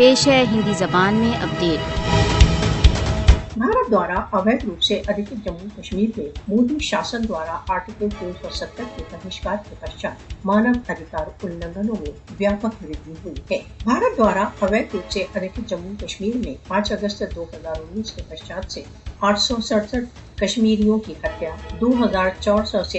پیش ہے ہندی زبان میں اپڈیٹ۔ بھارت دوارا اویدھ روپ سے ادھکت جموں کشمیر میں مودی شاسن دوارا آرٹیکل 370 کے بہشکار کے پشچات مانو ادھکار النگھنوں میں ویاپک وردھی ہوئی ہے۔ بھارت دوارا اویدھ روپ سے ادھکت جموں کشمیر میں 5 اگست 2019 کے پشچات سے 867 کشمیریوں کی ہتیا، 2400 سے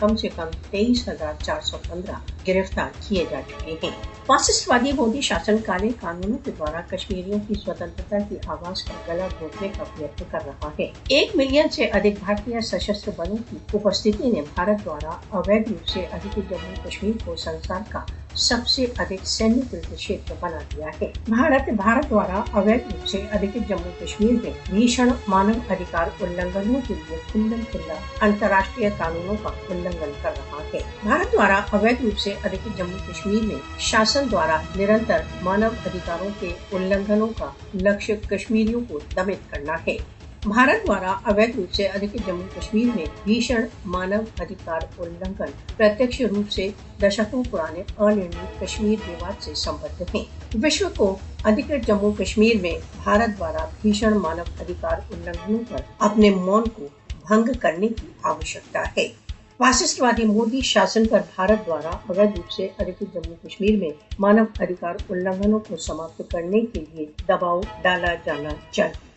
کم سے کم 23,415 گرفتار کیے جا چکے ہیں۔ فاسسٹ وادی مودی شاسن کالے قانونوں کے دوارا کشمیریوں کی سوتنترتا کی آواز کا گلا گھونٹنے کا پریتن کر رہا ہے۔ 1 ملین سے ادھک بھارتیہ سشستر بلوں کی اپستھتی نے بھارت دوارا اویدھ روپ سے ادھکت جموں کشمیر کو سنسار کا سب سے ادھک سینیہ پرت چھیتر بنا دیا ہے۔ بھارت دوارا اویدھ روپ سے ادھکت جموں کشمیر میں بھیشن مانو ادھکار النگھنوں کے لیے کھلا انترراشٹریہ قانونوں کا النگھن کر رہا ہے۔ بھارت دوارا اویدھ روپ سے ادھکت جموں کشمیر میں شاسن دوارا نرنتر مانو ادھکاروں کے النگھنوں کا لکشیہ کشمیریوں کو دمن کرنا ہے۔ بھارت دوارا اویدھ روپ سے ادھکت جموں کشمیر میں بھیشن مانو ادھکار النگھن پرتیکش روپ سے دشکوں پرانے انرنیت کشمیر وواد سے سمبدھ ہیں۔ وشو کو ادھکت جموں کشمیر میں بھارت دوارا بھیشن مانو ادھکار النگھنوں پر اپنے مون کو بھنگ کرنے کی آوشکتا ہے۔ فاسسٹ وادی مودی شاسن پر بھارت دوارا اویدھ روپ سے ادھکت جموں کشمیر میں مانو ادھکار النگھنوں کو سماپت کرنے کے لیے دباؤ ڈالا جانا چاہیے۔